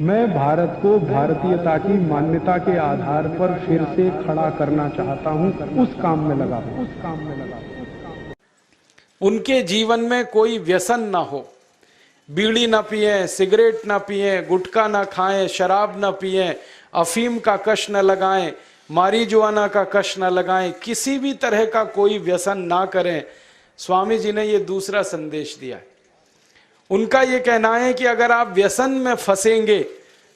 मैं भारत को भारतीयता की मान्यता के आधार पर फिर से खड़ा करना चाहता हूं, उस काम में लगा हूं। उनके जीवन में कोई व्यसन ना हो, बीड़ी ना पिए, सिगरेट ना पिए, गुटखा ना खाएं, शराब ना पिए, अफीम का कश न लगाएं, मारीजुआना का कश न लगाएं, किसी भी तरह का कोई व्यसन ना करें। स्वामी जी ने ये दूसरा संदेश दिया है। उनका ये कहना है कि अगर आप व्यसन में फंसेंगे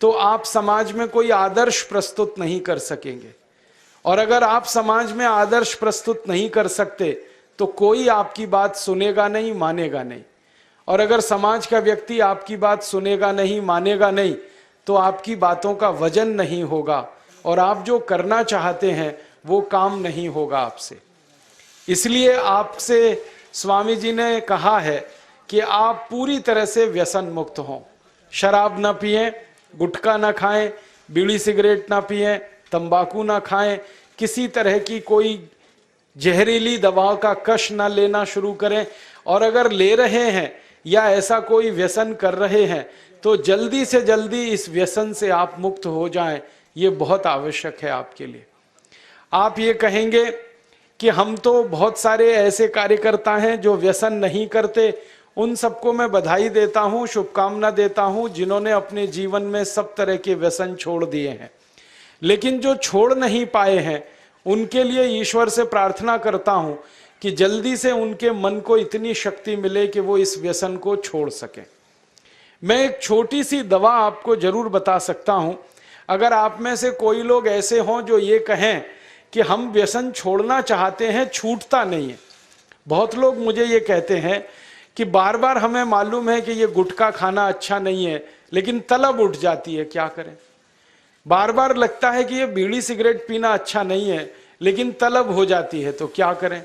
तो आप समाज में कोई आदर्श प्रस्तुत नहीं कर सकेंगे, और अगर आप समाज में आदर्श प्रस्तुत नहीं कर सकते तो कोई आपकी बात सुनेगा नहीं, मानेगा नहीं। और अगर समाज का व्यक्ति आपकी बात सुनेगा नहीं, मानेगा नहीं, तो आपकी बातों का वजन नहीं होगा और आप जो करना चाहते हैं वो काम नहीं होगा आपसे। इसलिए आपसे स्वामी जी ने कहा है कि आप पूरी तरह से व्यसन मुक्त हों। शराब ना पिएं, गुटखा ना खाएं, बीड़ी सिगरेट ना पिएं, तंबाकू ना खाएं, किसी तरह की कोई जहरीली दवा का कश ना लेना शुरू करें। और अगर ले रहे हैं या ऐसा कोई व्यसन कर रहे हैं तो जल्दी से जल्दी इस व्यसन से आप मुक्त हो जाएं, ये बहुत आवश्यक है आपके लिए। आप ये कहेंगे कि हम तो बहुत सारे ऐसे कार्यकर्ता हैं जो व्यसन नहीं करते, उन सबको मैं बधाई देता हूं, शुभकामना देता हूं जिन्होंने अपने जीवन में सब तरह के व्यसन छोड़ दिए हैं। लेकिन जो छोड़ नहीं पाए हैं उनके लिए ईश्वर से प्रार्थना करता हूं कि जल्दी से उनके मन को इतनी शक्ति मिले कि वो इस व्यसन को छोड़ सकें। मैं एक छोटी सी दवा आपको जरूर बता सकता हूं। अगर आप में से कोई लोग ऐसे हों जो ये कहें कि हम व्यसन छोड़ना चाहते हैं, छूटता नहीं है। बहुत लोग मुझे ये कहते हैं कि बार बार हमें मालूम है कि ये गुटखा खाना अच्छा नहीं है, लेकिन तलब उठ जाती है, क्या करें। बार बार लगता है कि ये बीड़ी सिगरेट पीना अच्छा नहीं है, लेकिन तलब हो जाती है, तो क्या करें।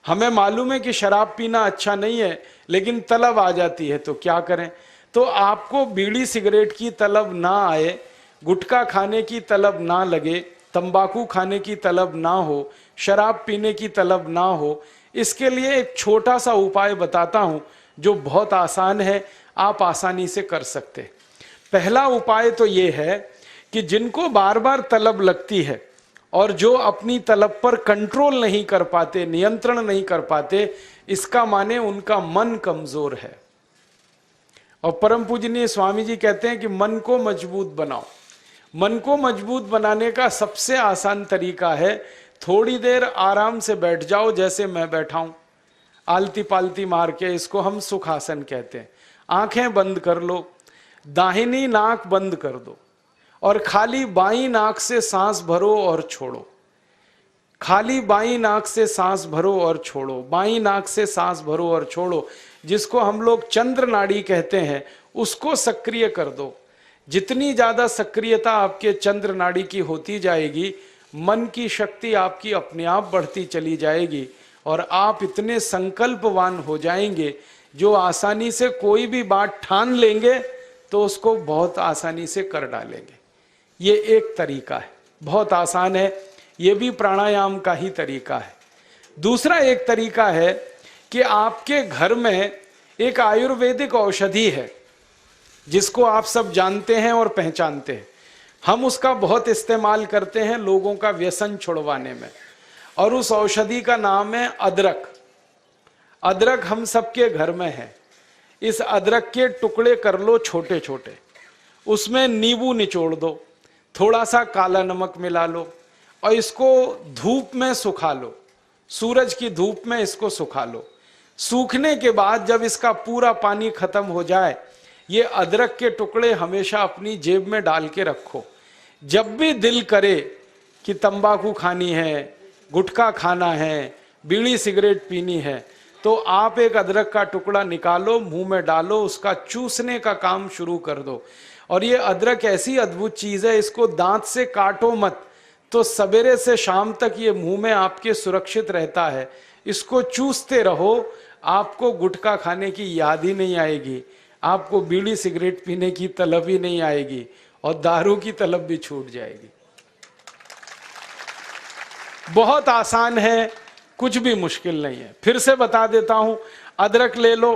हमें मालूम है कि शराब पीना अच्छा नहीं है, लेकिन तलब आ जाती है, तो क्या करें। तो आपको बीड़ी सिगरेट की तलब ना आए, गुटखा खाने की तलब ना लगे, तंबाकू खाने की तलब ना हो, शराब पीने की तलब ना हो, इसके लिए एक छोटा सा उपाय बताता हूं जो बहुत आसान है, आप आसानी से कर सकते। पहला उपाय तो ये है कि जिनको बार बार तलब लगती है और जो अपनी तलब पर कंट्रोल नहीं कर पाते, नियंत्रण नहीं कर पाते, इसका माने उनका मन कमजोर है। और परम पूजनीय स्वामी जी कहते हैं कि मन को मजबूत बनाओ। मन को मजबूत बनाने का सबसे आसान तरीका है थोड़ी देर आराम से बैठ जाओ, जैसे मैं बैठा हूं, आलती पालती मार के, इसको हम सुखासन कहते हैं। आंखें बंद कर लो, दाहिनी नाक बंद कर दो और खाली बाईं नाक से सांस भरो और छोड़ो। खाली बाईं नाक से सांस भरो और छोड़ो, बाईं नाक से सांस भरो और छोड़ो। जिसको हम लोग चंद्र नाड़ी कहते हैं उसको सक्रिय कर दो। जितनी ज्यादा सक्रियता आपके चंद्र नाड़ी की होती जाएगी, मन की शक्ति आपकी अपने आप बढ़ती चली जाएगी और आप इतने संकल्पवान हो जाएंगे जो आसानी से कोई भी बात ठान लेंगे तो उसको बहुत आसानी से कर डालेंगे। ये एक तरीका है, बहुत आसान है, ये भी प्राणायाम का ही तरीका है। दूसरा एक तरीका है कि आपके घर में एक आयुर्वेदिक औषधि है जिसको आप सब जानते हैं और पहचानते हैं। हम उसका बहुत इस्तेमाल करते हैं लोगों का व्यसन छुड़वाने में, और उस औषधि का नाम है अदरक। अदरक हम सबके घर में है। इस अदरक के टुकड़े कर लो छोटे छोटे, उसमें नींबू निचोड़ दो, थोड़ा सा काला नमक मिला लो और इसको धूप में सुखा लो, सूरज की धूप में इसको सुखा लो। सूखने के बाद जब इसका पूरा पानी खत्म हो जाए, ये अदरक के टुकड़े हमेशा अपनी जेब में डाल के रखो। जब भी दिल करे कि तंबाकू खानी है, गुटखा खाना है, बीड़ी सिगरेट पीनी है, तो आप एक अदरक का टुकड़ा निकालो, मुंह में डालो, उसका चूसने का काम शुरू कर दो। और ये अदरक ऐसी अद्भुत चीज है, इसको दांत से काटो मत, तो सवेरे से शाम तक ये मुंह में आपके सुरक्षित रहता है। इसको चूसते रहो, आपको गुटखा खाने की याद ही नहीं आएगी, आपको बीड़ी सिगरेट पीने की तलब ही नहीं आएगी और दारू की तलब भी छूट जाएगी। बहुत आसान है, कुछ भी मुश्किल नहीं है। फिर से बता देता हूं, अदरक ले लो,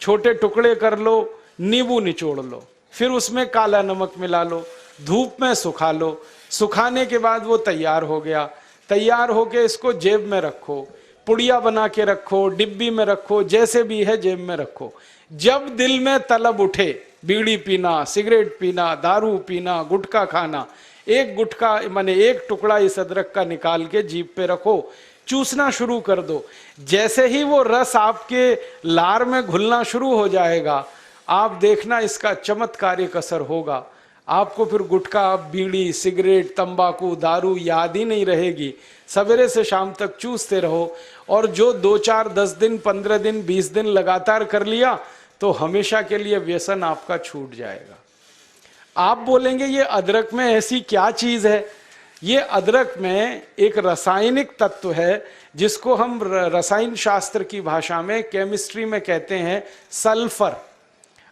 छोटे टुकड़े कर लो, नींबू निचोड़ लो, फिर उसमें काला नमक मिला लो, धूप में सुखा लो, सुखाने के बाद वो तैयार हो गया। तैयार होके इसको जेब में रखो, पुड़िया बना के रखो, डिब्बी में रखो, जैसे भी है जेब में रखो। जब दिल में तलब उठे बीड़ी पीना, सिगरेट पीना, दारू पीना, गुटखा खाना, एक गुटखा माने एक टुकड़ा इस अदरक का निकाल के जीभ पे रखो, चूसना शुरू कर दो। जैसे ही वो रस आपके लार में घुलना शुरू हो जाएगा, आप देखना इसका चमत्कारिक असर होगा। आपको फिर गुटखा, बीड़ी, सिगरेट, तंबाकू, दारू याद ही नहीं रहेगी। सवेरे से शाम तक चूसते रहो, और जो 2, 4, 10 दिन, 15 दिन, 20 दिन लगातार कर लिया तो हमेशा के लिए व्यसन आपका छूट जाएगा। आप बोलेंगे ये अदरक में ऐसी क्या चीज है? ये अदरक में एक रासायनिक तत्व है जिसको हम रसायन शास्त्र की भाषा में, केमिस्ट्री में कहते हैं सल्फर।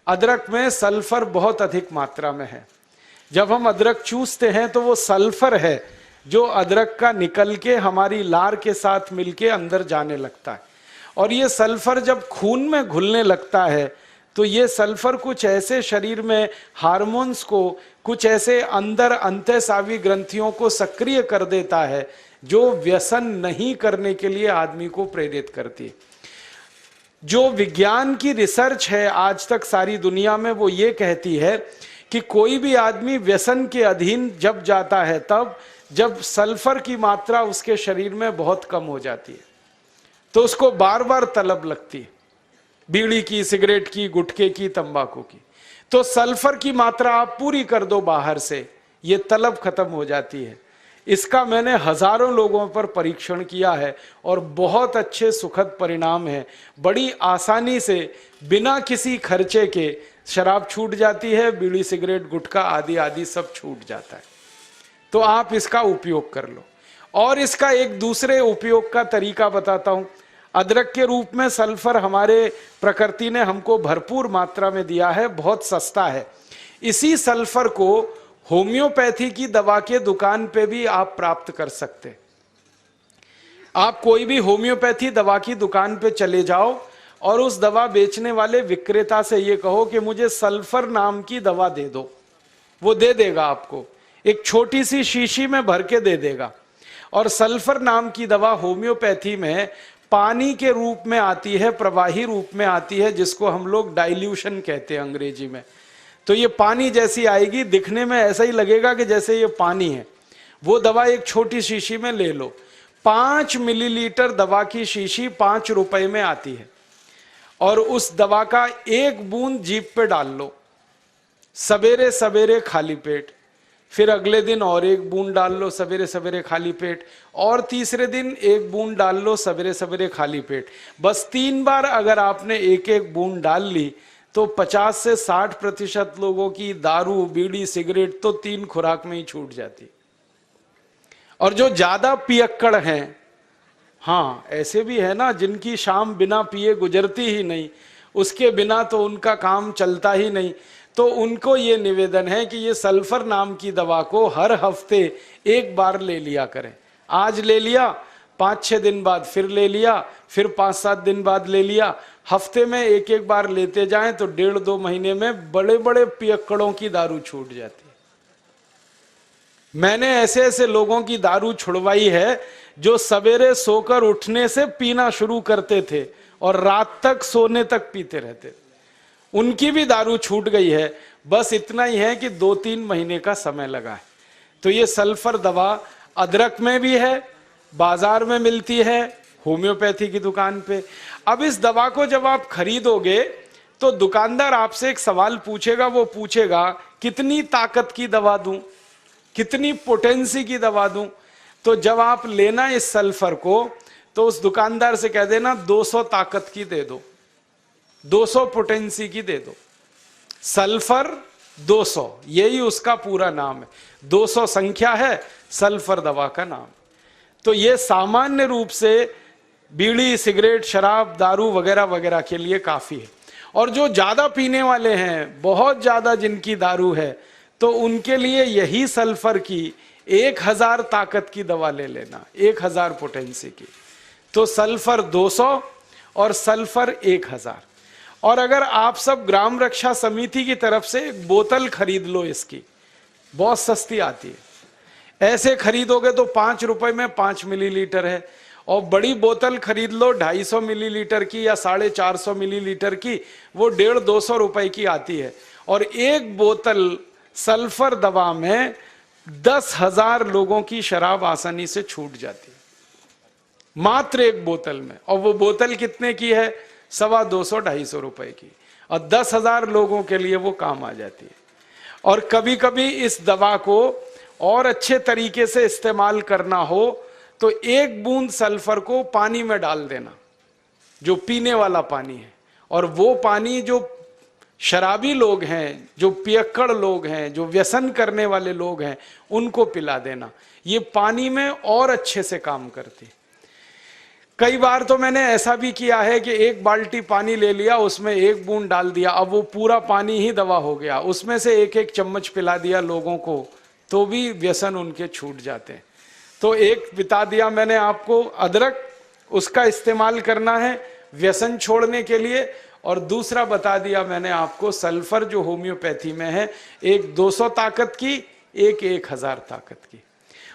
अदरक में सल्फर बहुत अधिक मात्रा में है। जब हम अदरक चूसते हैं तो वो सल्फर है जो अदरक का निकल के हमारी लार के साथ मिलके अंदर जाने लगता है। और ये सल्फर जब खून में घुलने लगता है तो ये सल्फर कुछ ऐसे शरीर में हार्मोन्स को, कुछ ऐसे अंदर अंतःस्रावी ग्रंथियों को सक्रिय कर देता है जो व्यसन नहीं करने के लिए आदमी को प्रेरित करती है। जो विज्ञान की रिसर्च है आज तक सारी दुनिया में, वो ये कहती है कि कोई भी आदमी व्यसन के अधीन जब जाता है तब जब सल्फर की मात्रा उसके शरीर में बहुत कम हो जाती है तो उसको बार बार तलब लगती है, बीड़ी की, सिगरेट की, गुटखे की, तंबाकू की। तो सल्फर की मात्रा आप पूरी कर दो बाहर से, ये तलब खत्म हो जाती है। इसका मैंने हजारों लोगों पर परीक्षण किया है और बहुत अच्छे सुखद परिणाम हैं। बड़ी आसानी से बिना किसी खर्चे के शराब छूट जाती है, बीड़ी, सिगरेट, गुटखा आदि आदि सब छूट जाता है। तो आप इसका उपयोग कर लो। और इसका एक दूसरे उपयोग का तरीका बताता हूं। अदरक के रूप में सल्फर हमारे प्रकृति ने हमको भरपूर मात्रा में दिया है, बहुत सस्ता है। इसी सल्फर को होम्योपैथी की दवा के दुकान पे भी आप प्राप्त कर सकते। आप कोई भी होम्योपैथी दवा की दुकान पे चले जाओ और उस दवा बेचने वाले विक्रेता से ये कहो कि मुझे सल्फर नाम की दवा दे दो, वो दे देगा आपको, एक छोटी सी शीशी में भर के दे देगा। और सल्फर नाम की दवा होम्योपैथी में पानी के रूप में आती है, प्रवाही रूप में आती है, जिसको हम लोग डाइल्यूशन कहते हैं अंग्रेजी में। तो ये पानी जैसी आएगी, दिखने में ऐसा ही लगेगा कि जैसे ये पानी है। वो दवा एक छोटी शीशी में ले लो, 5 मिलीलीटर दवा की शीशी 5 रुपए में आती है। और उस दवा का 1 बूंद जीभ पे डाल लो, सवेरे सवेरे खाली पेट, फिर अगले दिन और 1 बूंद डाल लो सवेरे सवेरे खाली पेट, और तीसरे दिन 1 बूंद डाल लो सवेरे सवेरे खाली पेट। बस 3 बार अगर आपने 1-1 बूंद डाल ली तो 50 से 60% लोगों की दारू, बीड़ी, सिगरेट तो 3 खुराक में ही छूट जाती। और जो ज्यादा पियक्कड़ हैं, हाँ ऐसे भी है ना जिनकी शाम बिना पिए गुजरती ही नहीं, उसके बिना तो उनका काम चलता ही नहीं, तो उनको ये निवेदन है कि ये सल्फर नाम की दवा को हर हफ्ते 1 बार ले लिया करें। आज ले लिया, 5-6 दिन बाद फिर ले लिया, फिर 5-7 दिन बाद ले लिया। हफ्ते में 1-1 बार लेते जाएं तो 1.5-2 महीने में बड़े बड़े पियक्कड़ों की दारू छूट जाती है। मैंने ऐसे ऐसे लोगों की दारू छुड़वाई है जो सवेरे सोकर उठने से पीना शुरू करते थे और रात तक सोने तक पीते रहते थे, उनकी भी दारू छूट गई है। बस इतना ही है कि 2-3 महीने का समय लगा है। तो ये सल्फर दवा अदरक में भी है, बाजार में मिलती है, होम्योपैथी की दुकान पे। अब इस दवा को जब आप खरीदोगे तो दुकानदार आपसे एक सवाल पूछेगा, वो पूछेगा कितनी ताकत की दवा दूं, कितनी पोटेंसी की दवा दूं। तो जब आप लेना इस सल्फर को तो उस दुकानदार से कह देना 200 ताकत की दे दो, 200 पोटेंसी की दे दो। सल्फर 200, यही उसका पूरा नाम है। 200 संख्या है सल्फर दवा का नाम। तो ये सामान्य रूप से बीड़ी, सिगरेट, शराब, दारू वगैरह वगैरह के लिए काफी है। और जो ज्यादा पीने वाले हैं, बहुत ज्यादा जिनकी दारू है, तो उनके लिए यही सल्फर की 1000 ताकत की दवा ले लेना, 1000 पोटेंसी की। तो सल्फर 200 और सल्फर 1000। और अगर आप सब ग्राम रक्षा समिति की तरफ से एक बोतल खरीद लो, इसकी बहुत सस्ती आती है, ऐसे खरीदोगे तो 5 रुपए में 5 मिलीलीटर है, और बड़ी बोतल खरीद लो 250 मिलीलीटर की या 450 मिलीलीटर की, वो 150-200 रुपए की आती है। और एक बोतल सल्फर दवा में 10,000 लोगों की शराब आसानी से छूट जाती है, मात्र एक बोतल में। और वो बोतल कितने की है? 250-250 रुपए की, और 10,000 लोगों के लिए वो काम आ जाती है। और कभी कभी इस दवा को और अच्छे तरीके से इस्तेमाल करना हो तो एक बूंद सल्फर को पानी में डाल देना, जो पीने वाला पानी है, और वो पानी जो शराबी लोग हैं, जो पियक्कड़ लोग हैं, जो व्यसन करने वाले लोग हैं, उनको पिला देना। ये पानी में और अच्छे से काम करती। कई बार तो मैंने ऐसा भी किया है कि एक बाल्टी पानी ले लिया, उसमें एक बूंद डाल दिया, अब वो पूरा पानी ही दवा हो गया, उसमें से एक एक चम्मच पिला दिया लोगों को, तो भी व्यसन उनके छूट जाते हैं। तो एक बता दिया मैंने आपको अदरक, उसका इस्तेमाल करना है व्यसन छोड़ने के लिए, और दूसरा बता दिया मैंने आपको सल्फर, जो होम्योपैथी में है, एक 200 ताकत की, एक 1000 ताकत की।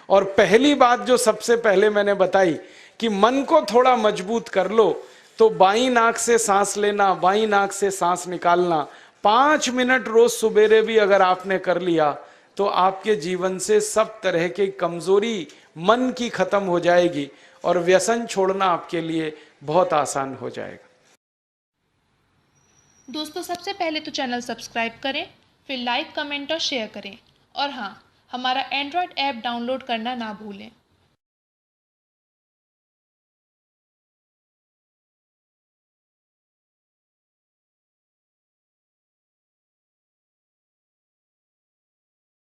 और पहली बात जो सबसे पहले मैंने बताई कि मन को थोड़ा मजबूत कर लो, तो बाईं नाक से सांस लेना, बाईं नाक से सांस निकालना 5 मिनट रोज सुबेरे भी अगर आपने कर लिया तो आपके जीवन से सब तरह की कमजोरी मन की खत्म हो जाएगी, और व्यसन छोड़ना आपके लिए बहुत आसान हो जाएगा। दोस्तों, सबसे पहले तो चैनल सब्सक्राइब करें, फिर लाइक, कमेंट और शेयर करें, और हाँ, हमारा एंड्रॉयड ऐप डाउनलोड करना ना भूलें।